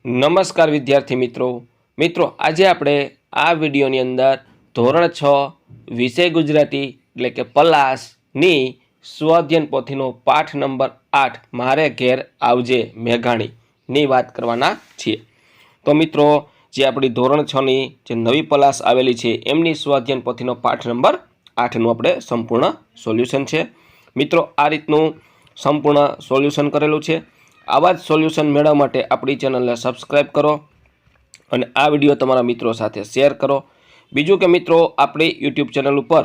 નમસ્કાર વિદ્યાર્થી મિત્રો આજે આપણે આ વિડીયોની અંદર ધોરણ 6 વિષય ગુજરાતી એટલે કે પલાસની સ્વઅધ્યયન પોથીનો પાઠ નંબર 8 મારે ઘેર આવજે મેઘાણીની વાત કરવાના છીએ। તો મિત્રો જે આપણી ધોરણ 6ની જે નવી પલાસ આવેલી છે એમની સ્વઅધ્યયન પોથીનો પાઠ નંબર 8નું આપણે સંપૂર્ણ સોલ્યુશન છે। મિત્રો આ રીતનું સંપૂર્ણ સોલ્યુશન કરેલું છે। આવા જ સોલ્યુશન મેળવવા માટે આપણી ચેનલને સબસ્ક્રાઈબ કરો અને આ વિડીયો તમારા મિત્રો સાથે શેર કરો। બીજું કે મિત્રો આપણી યુટ્યુબ ચેનલ ઉપર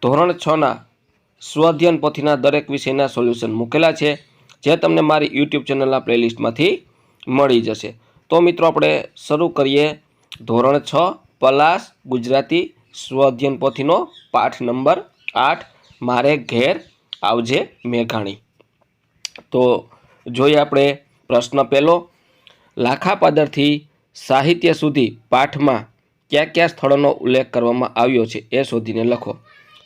ધોરણ 6ના સ્વઅધ્યયન પોથીના દરેક વિષયના સોલ્યુશન મૂકેલા છે જે તમને મારી યુટ્યુબ ચેનલના પ્લેલિસ્ટમાંથી મળી જશે। તો મિત્રો આપણે શરૂ કરીએ ધોરણ 6 પલાસ ગુજરાતી સ્વઅધ્યયન પોથીનો પાઠ નંબર 8 મારે ઘેર આવજે મેઘાણી। તો જોઈએ આપણે પ્રશ્ન પહેલો, લાખા પાદરથી સાહિત્ય સુધી પાઠમાં કયા કયા સ્થળોનો ઉલ્લેખ કરવામાં આવ્યો છે એ શોધીને લખો।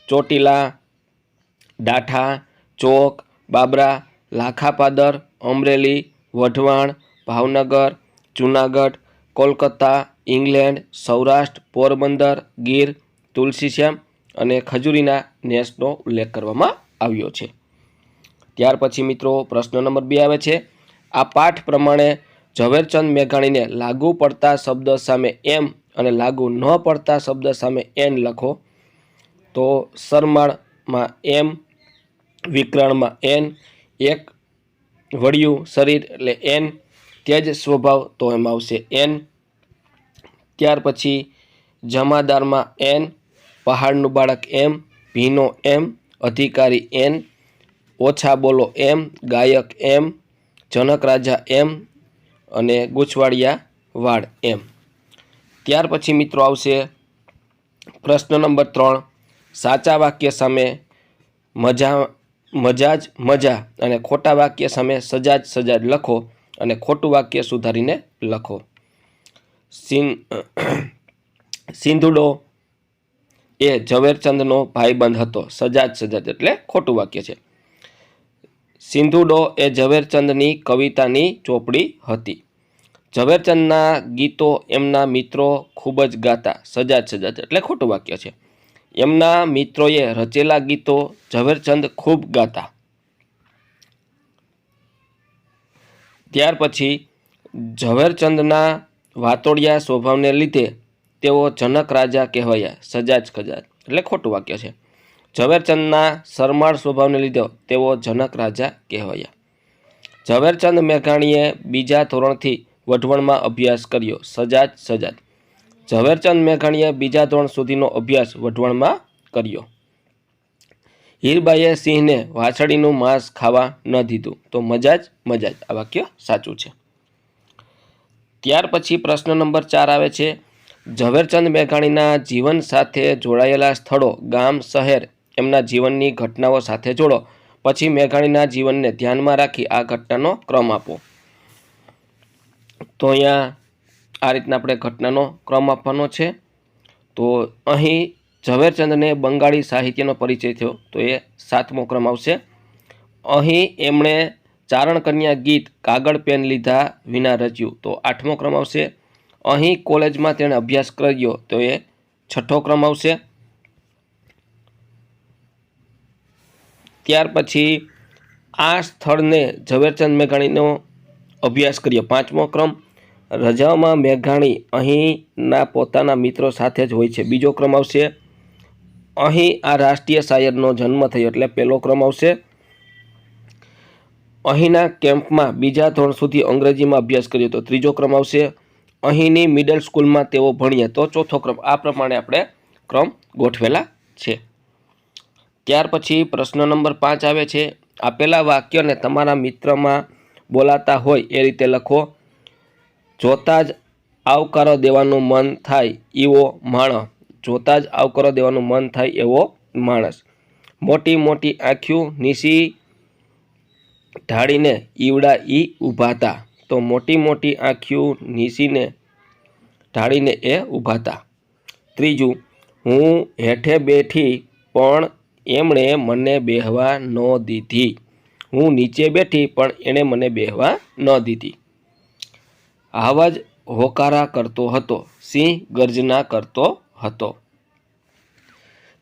ચોટીલા, ડાઠા, ચોક, બાબરા, લાખા પાદર, અમરેલી, વઢવાણ, ભાવનગર, જૂનાગઢ, કોલકાતા, ઇંગ્લેન્ડ, સૌરાષ્ટ્ર, પોરબંદર, ગીર, તુલસીશ્યામ અને ખજૂરીના નેસનો ઉલ્લેખ કરવામાં આવ્યો છે। ત્યાર પછી મિત્રો પ્રશ્ન નંબર 2 આવે છે, આ પાઠ પ્રમાણે ઝવેરચંદ મેઘાણીને લાગુ પડતા શબ્દ સામે એમ અને લાગુ ન પડતા શબ્દ સામે એન લખો। તો સરમાળમાં એમ, વિકરાળમાં એન, એક વળિયું શરીર એટલે એન, તેજ સ્વભાવ તો એમાં આવશે એન। ત્યાર પછી જમાદારમાં એન, પહાડનું બાળક એમ, ભીનો એમ, અધિકારી એન, ઓછા બોલો એમ, ગાયક એમ, જનક રાજા એમ અને ગૂંચવાડિયા વાડ એમ। ત્યાર પછી મિત્રો આવશે પ્રશ્ન નંબર 3, સાચા વાક્ય સામે મજાજ મજા અને ખોટા વાક્ય સામે સજાજ સજાજ લખો અને ખોટું વાક્ય સુધારીને લખો। સિંધુડો એ ઝવેરચંદનો ભાઈબંધ હતો, સજાજ સજાજ એટલે ખોટું વાક્ય છે। સિંધુડો એ ઝવેરચંદની કવિતાની ચોપડી હતી। ઝવેરચંદના ગીતો એમના મિત્રો ખૂબ જ ગાતા, સજાજ સજાજ એટલે ખોટું વાક્ય છે। એમના મિત્રોએ રચેલા ગીતો ઝવેરચંદ ખૂબ ગાતા। ત્યાર પછી ઝવેરચંદના વાતોડિયા સ્વભાવને લીધે તેઓ જનક રાજા કહેવાયા, સજાજ સજાજ એટલે ખોટું વાક્ય છે। ઝવેરચંદના શરમાળ સ્વભાવને લીધે તેઓ જનક રાજા કહેવાયા। ઝવેરચંદ મેઘાણીએ બીજા ધોરણથી વઢવાણમાં અભ્યાસ કર્યો, સજાજ સજાજ। ઝવેરચંદ મેઘાણીએ બીજા ધોરણ સુધીનો અભ્યાસ વઢવાણમાં કર્યો। હીરબાઈએ સિંહને વાછડીનું માંસ ખાવા ન દીધું, તો મજાજ મજાજ આ વાક્ય સાચું છે। ત્યાર પછી પ્રશ્ન નંબર 4 આવે છે, ઝવેરચંદ મેઘાણીના જીવન સાથે જોડાયેલા સ્થળો, ગામ, શહેર એમના જીવનની ઘટનાઓ સાથે જોડો, પછી મેઘાણીના જીવનને ધ્યાનમાં રાખી આ ઘટનાનો ક્રમ આપો। તો અહીંયા આ રીતના આપણે ઘટનાનો ક્રમ આપવાનો છે। તો અહીં ઝવેરચંદને બંગાળી સાહિત્યનો પરિચય થયો, તો એ 7મો ક્રમ આવશે। અહીં એમણે ચારણ કન્યા ગીત કાગળ પેન લીધા વિના રચ્યું, તો 8મો ક્રમ આવશે। અહીં કોલેજમાં તેણે અભ્યાસ કર્યો, તો એ 6ઠ્ઠો ક્રમ આવશે। ત્યાર પછી આ સ્થળને ઝવેરચંદ મેઘાણીનો અભ્યાસ કર્યો, 5મો ક્રમ। રજાઓમાં મેઘાણી અહીંના પોતાના મિત્રો સાથે જ હોય છે, 2જો ક્રમ આવશે। અહીં આ રાષ્ટ્રીય શાયરનો જન્મ થયો, એટલે 1લો ક્રમ આવશે। અહીંના કેમ્પમાં બીજા ધોરણ સુધી અંગ્રેજીમાં અભ્યાસ કર્યો, તો 3જો ક્રમ આવશે। અહીંની મિડલ સ્કૂલમાં તેઓ ભણ્યા, તો 4થો ક્રમ। આ પ્રમાણે આપણે ક્રમ ગોઠવેલા છે। ત્યાર પછી પ્રશ્ન નંબર 5 આવે છે, આપેલા વાક્યને તમારા મિત્રમાં બોલાતા હોય એ રીતે લખો। જોતા જ આવકારો દેવાનું મન થાય એવો માણસ, જોતા જ આવકારો દેવાનું મન થાય એવો માણસ। મોટી મોટી આંખ્યું નીસી ઢાળીને ઈવડા ઈ ઊભાતા, તો મોટી મોટી આંખ્યું નીસીને ઢાળીને એ ઊભાતા। ત્રીજું, હું હેઠે બેઠી પણ એમણે મને બેહવા ન દીધી, હું નીચે બેઠી પણ એણે મને બેહવા ન દીધી। હાવજ હોકારા કરતો હતો, સિંહ ગર્જના કરતો હતો।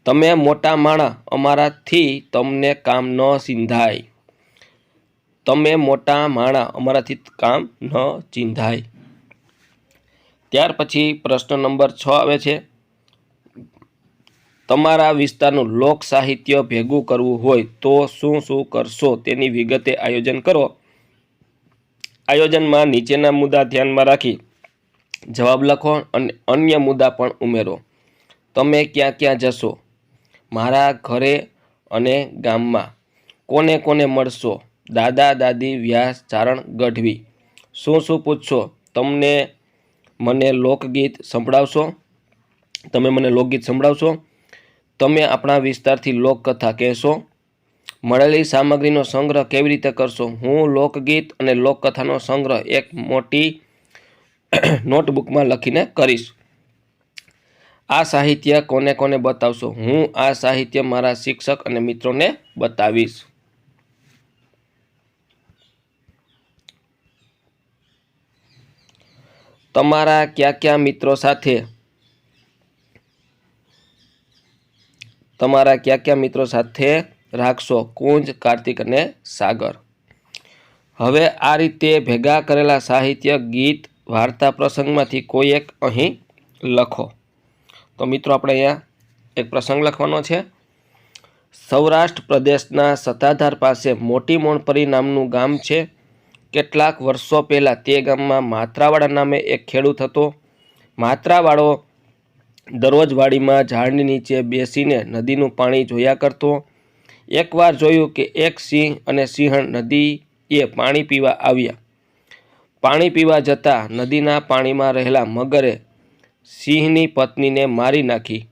તમે મોટા માણા, અમારાથી તમને કામ ન ચીંધાય। તમે મોટા માણા, અમારાથી કામ ન ચીંધાય। ત્યાર પછી પ્રશ્ન નંબર 6 આવે છે, તમારા વિસ્તારનું લોક સાહિત્ય ભેગું કરવું હોય તો શું શું કરશો તેની વિગતે આયોજન કરો। આયોજનમાં નીચેના મુદ્દા ધ્યાનમાં રાખી જવાબ લખો અને અન્ય મુદ્દા પણ ઉમેરો। તમે ક્યાં ક્યાં જશો, મારા ઘરે અને ગામમાં, કોને કોને મળશો, દાદા દાદી વ્યાસ ચારણ ગઢવી, શું શું પૂછશો, તમને મને લોકગીત સંભળાવશો, તમે મને લોકગીત સંભળાવશો, તમે આપણા વિસ્તારથી લોકકથા કહેશો, મળેલી સામગ્રીનો સંગ્રહ કેવી રીતે કરશો। હું લોકગીત અને લોકકથાનો સંગ્રહ એક મોટી નોટબુકમાં લખીને કરીશ। આ સાહિત્ય કોને કોને બતાવશો, હું આ સાહિત્ય મારા શિક્ષક અને મિત્રોને બતાવીશ। તમારા કયા કયા મિત્રો સાથે, તમારા કયા કયા મિત્રો સાથે રાખશો, કુંજ, કાર્તિક અને સાગર। હવે આ રીતે ભેગા કરેલા સાહિત્ય, ગીત, વાર્તા પ્રસંગમાંથી કોઈ એક અહીં લખો। તો મિત્રો આપણે અહીંયા એક પ્રસંગ લખવાનો છે। સૌરાષ્ટ્ર પ્રદેશના સત્તાધાર પાસે મોટી મોણપરી નામનું ગામ છે। કેટલાક વર્ષો પહેલાં તે ગામમાં માત્રાવાળા નામે એક ખેડૂત હતો। માત્રાવાળો દરરોજ વાડીમાં ઝાડની નીચે બેસીને નદીનું પાણી જોયા કરતો। એકવાર જોયું કે એક સિંહ અને સિંહણ નદીએ પાણી પીવા આવ્યા। પાણી પીવા જતાં નદીના પાણીમાં રહેલા મગરે સિંહની પત્નીને મારી નાખી।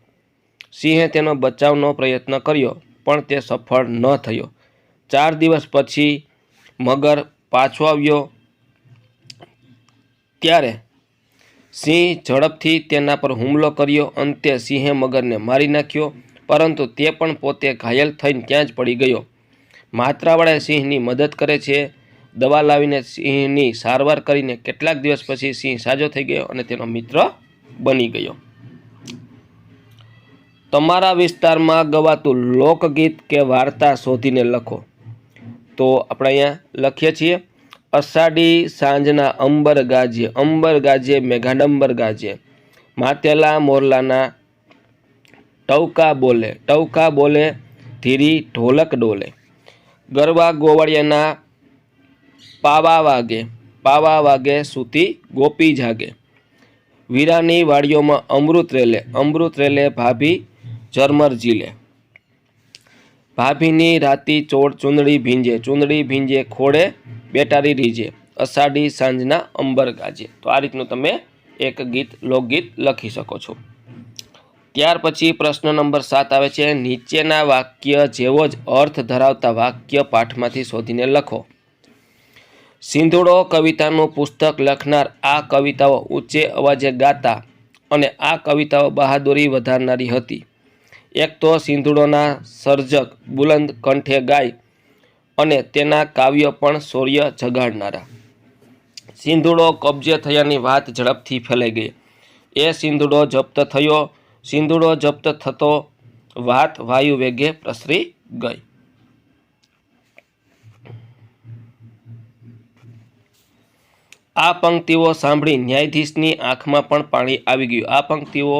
સિંહે તેનો બચાવનો પ્રયત્ન કર્યો પણ તે સફળ ન થયો। 4 દિવસ પછી મગર પાછો આવ્યો ત્યારે સિંહ ઝડપથી તેના પર હુમલો કર્યો। અંતે સિંહે મગરને મારી નાખ્યો, પરંતુ તે પણ પોતે ઘાયલ થઈને ત્યાં જ પડી ગયો। માત્રાવાળા સિંહની મદદ કરે છે, દવા લાવીને સિંહની સારવાર કરીને કેટલાક દિવસ પછી સિંહ સાજો થઈ ગયો અને તેનો મિત્ર બની ગયો। તમારા વિસ્તારમાં ગવાતું લોકગીત કે વાર્તા શોધીને લખો। તો આપણે અહીંયા લખીએ છીએ, અષાઢી સાંજના અંબર ગાજે મેઘાડંબર ગાજે, માતેલા મોરલાના ટવકા બોલે ધીરી ઢોલક ડોલે, ગરબા ગોવાળિયાના પાવા વાગે સૂતી ગોપી જાગે, વીરાની વાડીઓમાં અમૃત રેલે ભાભી ઝરમર ઝીલે, ભાભીની રાતી ચોળ ચૂંદડી ભીંજે ખોડે બેટારી રીજે, અષાઢી સાંજના અંબર ગાજે। તો આ રીતનું તમે એક લોકગીત લખી શકો છો। ત્યાર પછી પ્રશ્ન નંબર 7 આવે છે, નીચેના વાક્ય જેવો જ અર્થ ધરાવતા વાક્ય પાઠમાંથી શોધીને લખો। સિંધુડો કવિતાનું પુસ્તક લખનાર આ કવિતાઓ ઊંચે અવાજે ગાતા અને આ કવિતાઓ બહાદુરી વધારનારી હતી। એક તો સિંધુડોના સર્જક બુલંદ કંઠે ગાય અને તેના કાવ્યો પણ શૌર્ય જગાડનારા। સિંધુડો કબજે થયાની વાત ઝડપથી ફેલાઈ ગઈ। એ સિંધુડો જપ્ત થતો વાત વાયુ વેગે પ્રસરી ગઈ। આ પંક્તિઓ સાંભળી ન્યાયાધીશની આંખમાં પણ પાણી આવી ગયું। આ પંક્તિઓ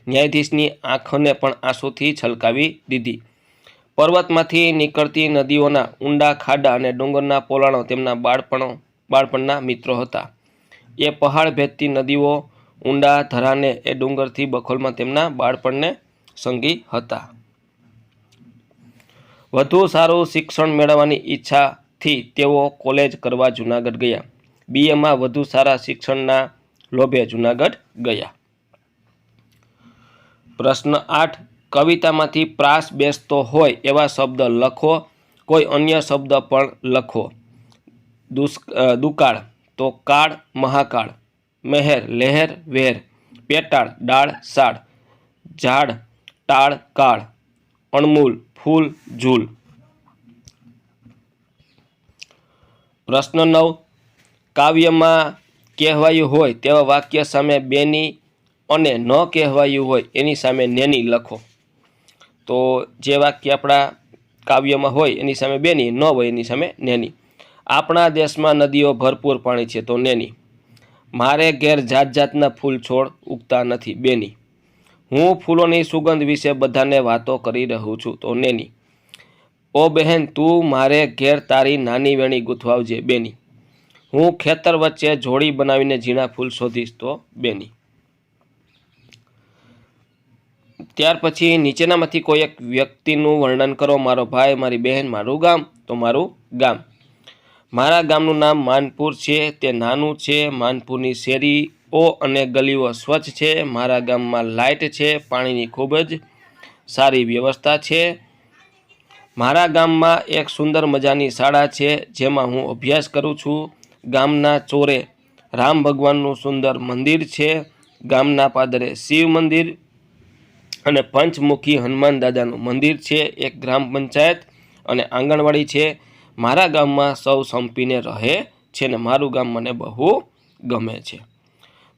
ન્યાયાધીશની આંખને પણ આંસુથી છલકાવી દીધી। પર્વતમાંથી નીકળતી નદીઓના ઊંડા ખાડા અને ડુંગરના પોલાણો તેમના બાળપણના મિત્રો હતા। એ પહાડ ભેદતી નદીઓ, ઊંડા ધરાને એ ડુંગરથી બખોલમાં તેમના બાળપણને સંગી હતા। વધુ સારું શિક્ષણ મેળવવાની ઈચ્છાથી તેઓ કોલેજ કરવા જૂનાગઢ ગયા। BAમાં વધુ સારા શિક્ષણના લોભે જૂનાગઢ ગયા। પ્રશ્ન 8, કવિતામાંથી પ્રાસ બેસતો હોય એવા શબ્દ લખો, કોઈ અન્ય શબ્દ પણ લખો। દુકાળ તો કાળ, મહાકાળ, મહેર, લહેર, વેર, પેટાળ, ડાળ, સાળ, ઝાડ, ટાળ, કાળ, અણમૂલ, ફૂલ, ઝૂલ। પ્રશ્ન 9, કાવ્યમાં કહેવાયું હોય તેવા વાક્ય સામે બેની અને ન કહેવાયું હોય એની સામે નેની લખો. તો જે વાક્ય આપણા કાવ્યમાં હોય એની સામે બેની, ન હોય એની સામે નેની. આપણા દેશમાં નદીઓ ભરપૂર પાણી છે, તો નેની. મારે ઘેર જાત જાતના ફૂલ છોડ ઉગતા નથી, બેની. હું ફૂલોની સુગંધ વિશે બધાને વાતો કરી રહ્યો છું, તો નેની. ઓ બહેન, તું મારે ઘેર તારી નાની વેણી ગૂંથવાવજે, બેની. હું ખેતર વચ્ચે જોડી બનાવીને ઝીણા ફૂલ શોધીશ, તો બેની. ત્યાર પછી નીચેનામાંથી કોઈ એક વ્યક્તિનું વર્ણન કરો. મારો ભાઈ, મારી બહેન, મારું ગામ, તો મારું ગામ. મારા ગામનું નામ માનપુર છે. તે નાનું છે. માનપુરની શેરીઓ અને ગલીઓ સ્વચ્છ છે. મારા ગામમાં લાઇટ છે. પાણીની ખૂબ જ સારી વ્યવસ્થા છે. મારા ગામમાં એક સુંદર મજાની શાળા છે જેમાં હું અભ્યાસ કરું છું. ગામના ચોરે રામ ભગવાનનું સુંદર મંદિર છે. ગામના પાદરે શિવ મંદિર અને પંચમુખી હનુમાન દાદાનું મંદિર છે. એક ગ્રામ પંચાયત અને આંગણવાડી છે. મારા ગામમાં સૌ સંપીને રહે છે ને મારું ગામ મને બહુ ગમે છે.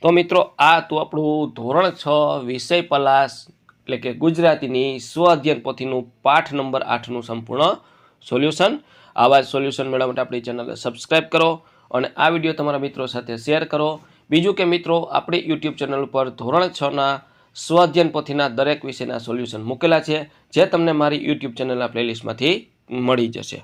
તો મિત્રો, આ તો આપણું ધોરણ 6 વિષય પલાસ એટલે કે ગુજરાતીની સ્વ અધ્યયન પોથીનું પાઠ નંબર 8નું સંપૂર્ણ સોલ્યુશન. આવા જ સોલ્યુશન મેળવવા માટે આપણી ચેનલને સબસ્ક્રાઈબ કરો અને આ વિડીયો તમારા મિત્રો સાથે શેર કરો. બીજું કે મિત્રો, આપણી યુટ્યુબ ચેનલ ઉપર ધોરણ 6ના સ્વ અધ્યયન પોથીના દરેક વિષયના સોલ્યુશન મૂકેલા છે, જે તમને મારી યુટ્યુબ ચેનલના પ્લેલિસ્ટમાંથી મળી જશે.